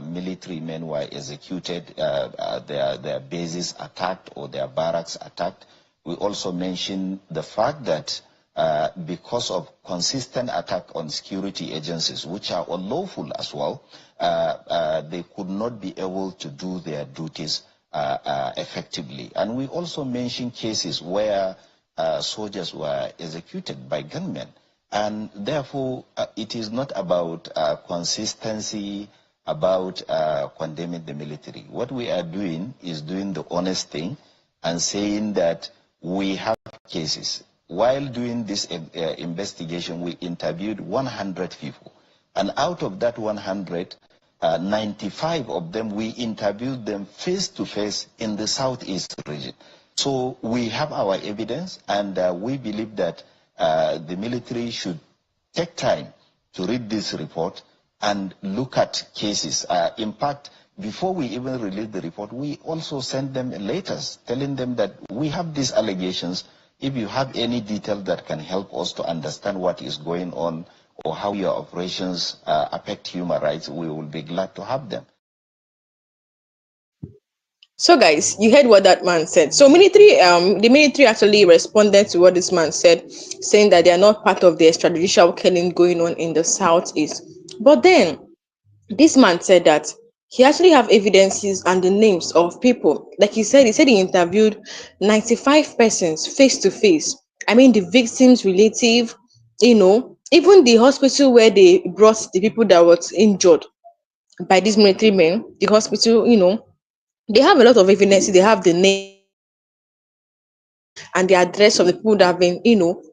military men were executed, their bases attacked, or their barracks attacked. We also mentioned the fact that because of consistent attack on security agencies, which are unlawful as well, they could not be able to do their duties effectively. And we also mentioned cases where soldiers were executed by gunmen. And therefore, it is not about consistency, about condemning the military. What we are doing is doing the honest thing and saying that we have cases. While doing this investigation, we interviewed 100 people. And out of that 100, 95 of them, we interviewed them face-to-face in the southeast region. So we have our evidence, and we believe that the military should take time to read this report and look at cases. In fact, before we even release the report, we also send them letters telling them that we have these allegations. If you have any detail that can help us to understand what is going on or how your operations affect human rights, we will be glad to have them. So guys, you heard what that man said. So the military actually responded to what this man said, saying that they are not part of the extrajudicial killing going on in the southeast. But then this man said that he actually have evidences and the names of people. Like he said he interviewed 95 persons face to face. I mean, the victim's relative, Even the hospital where they brought the people that was injured by these military men, the hospital, they have a lot of evidence. They have the names and the address of the people that have been,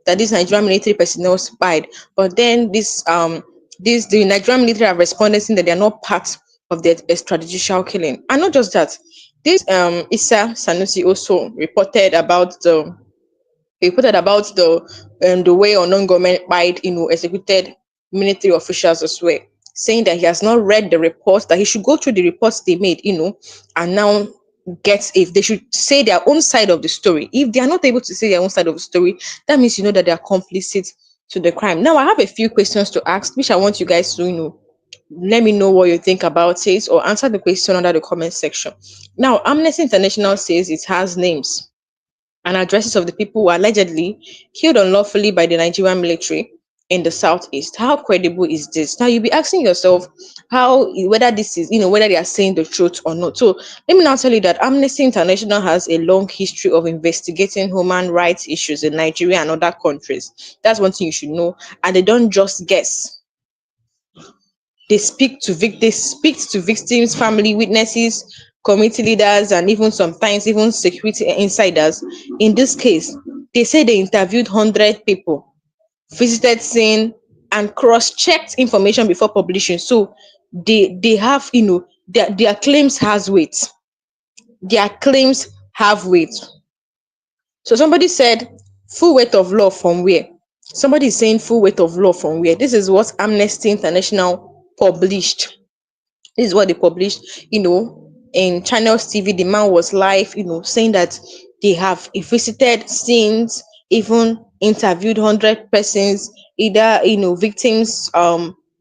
that these Nigerian military personnel spied. But then the Nigerian military have responded saying that they are not part of the extrajudicial killing. And not just that, this Issa Sanusi also reported about the way unknown government spied, executed military officials as well, saying that he has not read the reports, that he should go through the reports they made, and now get if they should say their own side of the story. If they are not able to say their own side of the story, that means that they are complicit to the crime. Now I have a few questions to ask, which I want you guys to let me know what you think about it or answer the question under the comment section. Now, Amnesty International says it has names and addresses of the people who were allegedly killed unlawfully by the Nigerian military in the southeast. How credible is this? Now you'll be asking yourself how whether this is whether they are saying the truth or not. So let me now tell you that Amnesty International has a long history of investigating human rights issues in Nigeria and other countries. That's one thing you should know. And they don't just guess. They speak to victims, family witnesses, community leaders, and even sometimes even security insiders. In this case, they say they interviewed 100 people, visited scene, and cross-checked information before publishing. So they have their claims has weight. Their claims have weight. So somebody said full weight of law from where? Somebody is saying full weight of law from where? This is what Amnesty International published. This is what they published, in Channels TV. The man was live, saying that they have visited scenes, even interviewed 100 persons, either, victims,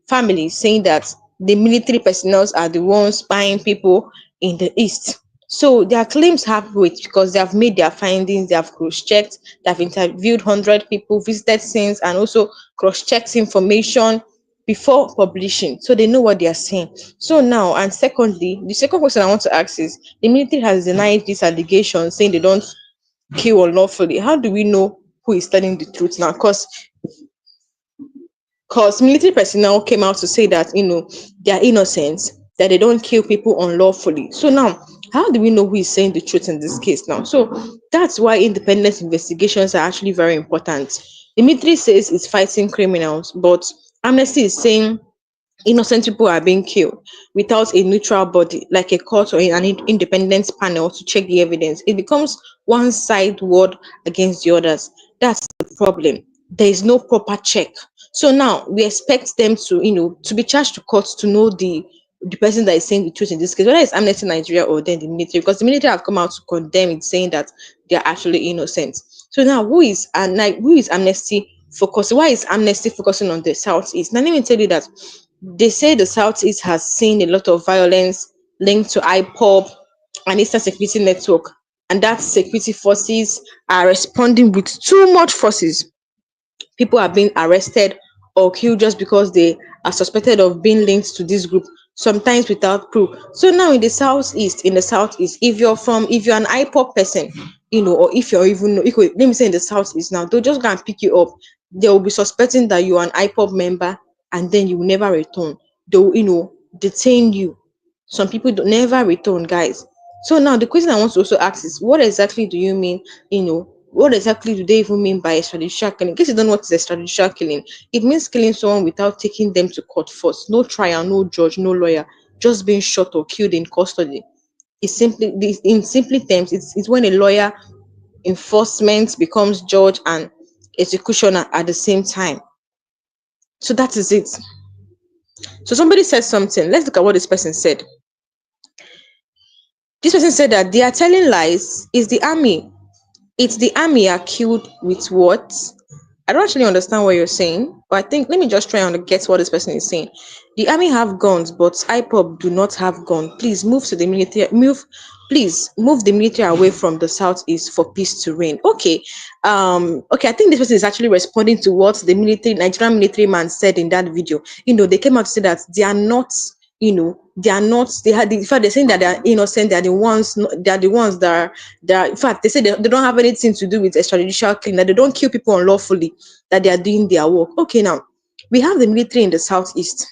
families, saying that the military personnel are the ones spying people in the East. So their claims have weight because they have made their findings, they have cross-checked, they have interviewed 100 people, visited scenes, and also cross-checked information before publishing, so they know what they are saying. So now, and secondly, the second question I want to ask is, the military has denied this allegation, saying they don't kill unlawfully. How do we know who is telling the truth now? Because military personnel came out to say that they are innocent, that they don't kill people unlawfully. So now, how do we know who is saying the truth in this case now? So that's why independent investigations are actually very important. The military says it's fighting criminals, but Amnesty is saying innocent people are being killed without a neutral body like a court or an independent panel to check the evidence. It becomes one side word against the others. That's the problem. There is no proper check. So now we expect them to be charged to court to know the person that is saying the truth in this case, whether it's Amnesty Nigeria or then the military, because the military have come out to condemn it, saying that they are actually innocent. So now, who is Amnesty focusing? Why is Amnesty focusing on the southeast? Now let me tell you that they say the southeast has seen a lot of violence linked to IPOB and Eastern Security Network, and that security forces are responding with too much forces. People are being arrested or killed just because they are suspected of being linked to this group, sometimes without proof. So now in the southeast, if you're an IPOP person, or if you're even let me say in the southeast now, they'll just go and pick you up. They will be suspecting that you are an IPOP member, and then you will never return. They'll detain you. Some people don't never return, guys. So now the question I want to also ask is, what exactly do you mean? What exactly do they even mean by extrajudicial killing? In case you don't know what is extrajudicial killing, it means killing someone without taking them to court first. No trial, no judge, no lawyer, just being shot or killed in custody. In simply terms, it's when a lawyer, enforcement becomes judge and executioner at the same time. So that is it. So somebody said something. Let's look at what this person said. This person said that they are telling lies. Is the army. It's the army are killed with what? I don't actually understand what you're saying, but I think let me just try and get what this person is saying. The army have guns, but IPOB do not have gun. Please move to the military. Please move the military away from the southeast for peace to reign. Okay, okay. I think this person is actually responding to what the Nigerian military man said in that video. They came out to say that they are not they are not they had in fact they're saying that they are innocent. They are the ones that are in fact they say they don't have anything to do with extrajudicial killing, that they don't kill people unlawfully, that they are doing their work. Okay, now We have the military in the southeast.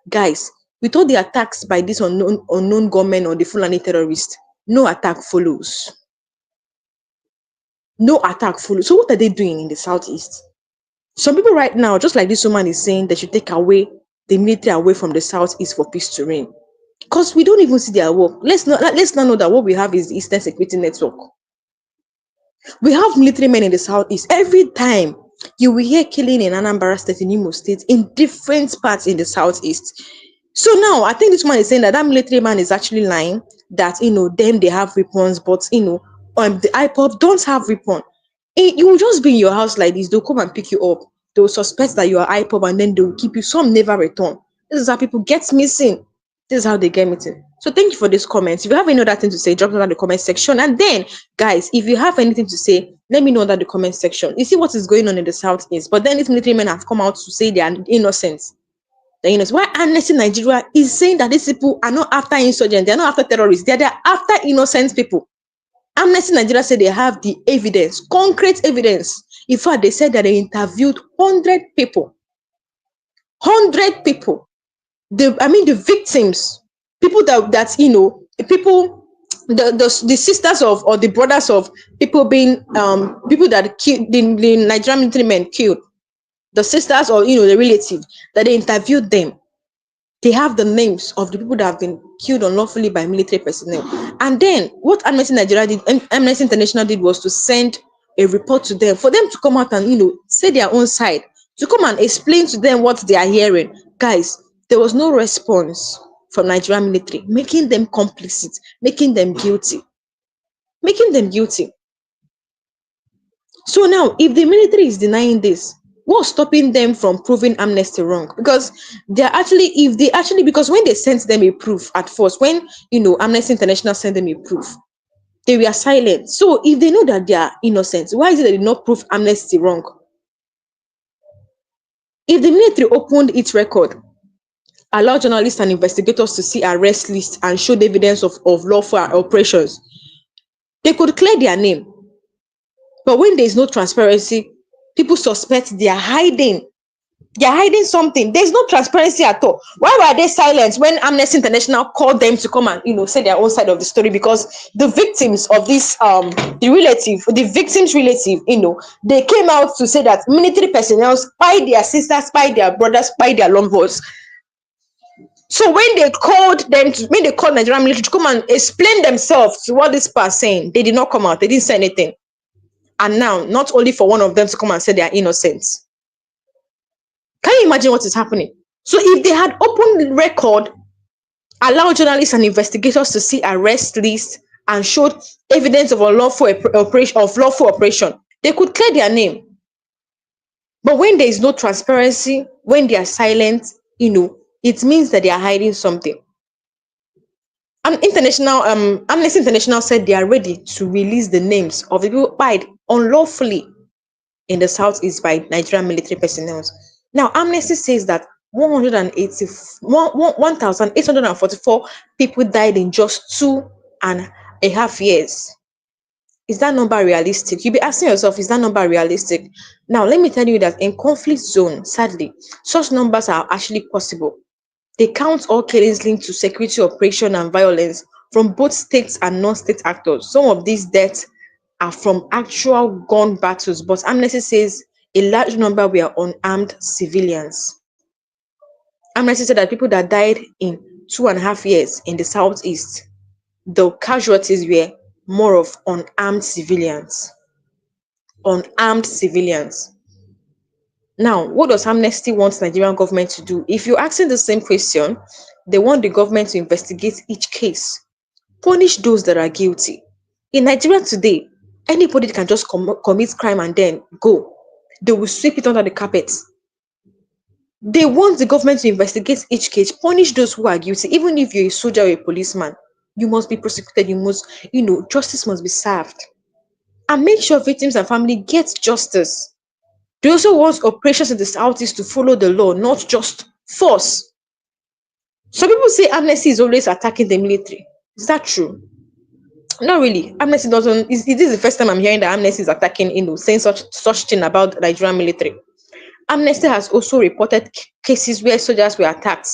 Guys, with all the attacks by this unknown gunmen or the Fulani terrorists, no attack follows. No attack follows. So what are they doing in the southeast? Some people right now, just like this woman is saying, they should take away the military away from the southeast for peace to reign. Because we don't even see their work. Let's not know that what we have is the Eastern Security Network. We have military men in the southeast. Every time you will hear killing in Anambra State, in Imo State, in different parts in the southeast. So now I think this man is saying that military man is actually lying, that them they have weapons, but the IPOP don't have weapon. You will just be in your house like this, they'll come and pick you up, they'll suspect that you are IPOP, and then they'll keep you. Some never return. This is how people get missing. This is how they get missing. So thank you for this comment. If you have any other thing to say, drop it down in the comment section. And then, guys, if you have anything to say, let me know in the comment section. You see what is going on in the southeast, but then these military men have come out to say they are innocent. Why Amnesty Nigeria is saying that these people are not after insurgents, they're not after terrorists, they're after innocent people. Amnesty Nigeria said they have the evidence, concrete evidence. In fact, they said that they interviewed 100 people. 100 people. The victims, people people, the sisters of, or the brothers of people being people that killed, the Nigerian military men killed, the sisters or the relative that they interviewed them. They have the names of the people that have been killed unlawfully by military personnel. And then what Amnesty Nigeria did, Amnesty International did, was to send a report to them for them to come out and say their own side, to come and explain to them what they are hearing. Guys, there was no response from Nigerian military, making them complicit, making them guilty. So now, if the military is denying this, what's stopping them from proving Amnesty wrong? Because because when they sent them a proof at first, when Amnesty International sent them a proof, they were silent. So if they know that they are innocent, why is it they did not prove Amnesty wrong? If the military opened its record, allow journalists and investigators to see arrest lists and showed evidence of lawful operations, they could clear their name. But when there is no transparency, people suspect they are hiding. They are hiding something. There's no transparency at all. Why were they silent when Amnesty International called them to come and say their own side of the story? Because the victims of this, the victim's relative, they came out to say that military personnel spy their sisters, spy their brothers, spy their loved ones. So when they called Nigerian military to come and explain themselves to what this person is saying, they did not come out. They didn't say anything. And now, not only for one of them to come and say they are innocent. Can you imagine what is happening? So if they had opened record, allowed journalists and investigators to see arrest lists and showed evidence of lawful operation, they could clear their name. But when there is no transparency, when they are silent, it means that they are hiding something. Amnesty International said they are ready to release the names of the people died unlawfully in the southeast by Nigerian military personnel. Now, Amnesty says that 1,844 people died in just 2.5 years. Is that number realistic? You'll be asking yourself, is that number realistic? Now, let me tell you that in conflict zone, sadly, such numbers are actually possible. They count all killings linked to security operation and violence from both states and non-state actors. Some of these deaths are from actual gun battles, but Amnesty says a large number were unarmed civilians. Amnesty said that people that died in 2.5 years in the southeast, the casualties were more of unarmed civilians. Unarmed civilians. Now, what does Amnesty want the Nigerian government to do? If you're asking the same question, they want the government to investigate each case, punish those that are guilty. In Nigeria today, anybody can just commit crime and then go. They will sweep it under the carpet. They want the government to investigate each case, punish those who are guilty. Even if you're a soldier or a policeman, you must be prosecuted. You must, justice must be served. And make sure victims and family get justice. They also want operations in the southeast to follow the law, not just force. Some people say Amnesty is always attacking the military. Is that true? Not really. Amnesty doesn't. It is the first time I'm hearing that Amnesty is attacking, saying such thing about the Nigerian military. Amnesty has also reported cases where soldiers were attacked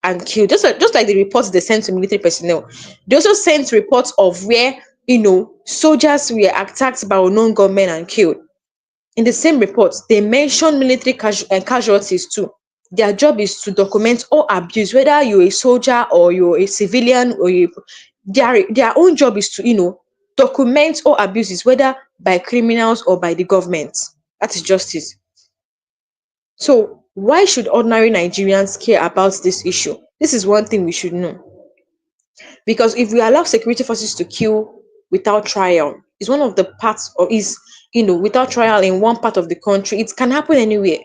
and killed, just like the reports they sent to military personnel. They also sent reports of where soldiers were attacked by unknown gunmen and killed. In the same report, they mention military casualties too. Their job is to document all abuse, whether you're a soldier or you're a civilian or their own job is to document all abuses, whether by criminals or by the government. That is justice. So why should ordinary Nigerians care about this issue? This is one thing we should know. Because if we allow security forces to kill without trial, is one of the parts, or is without trial in one part of the country, it can happen anywhere.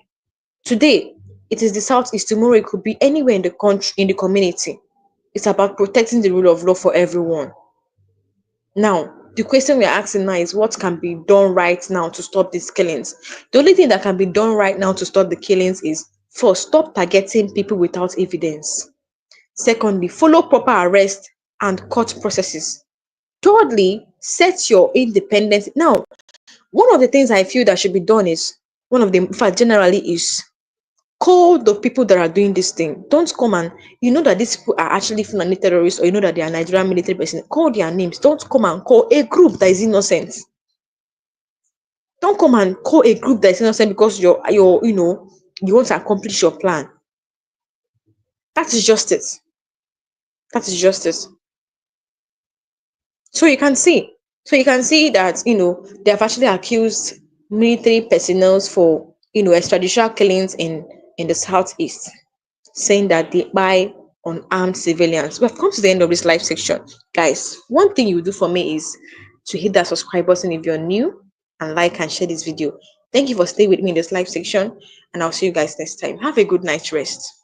Today, it is the southeast. Tomorrow, it could be anywhere in the country, in the community. It's about protecting the rule of law for everyone. Now, the question we're asking now is what can be done right now to stop these killings? The only thing that can be done right now to stop the killings is, first, stop targeting people without evidence. Secondly, follow proper arrest and court processes. Thirdly, set your independence. Now, one of the things I feel that should be done is, one of them, in fact, generally, is call the people that are doing this thing. Don't come and that these people are actually Fulani terrorists, or that they are Nigerian military personnel. Call their names. Don't come and call a group that is innocent. Don't come and call a group that is innocent because you want to accomplish your plan. That is justice. That is justice. So you can see. That they have actually accused military personnel for extrajudicial killings in the southeast, saying that they buy unarmed civilians. We have come to the end of this live section. Guys, one thing you do for me is to hit that subscribe button if you're new, and like and share this video. Thank you for staying with me in this live section, and I'll see you guys next time. Have a good night's rest.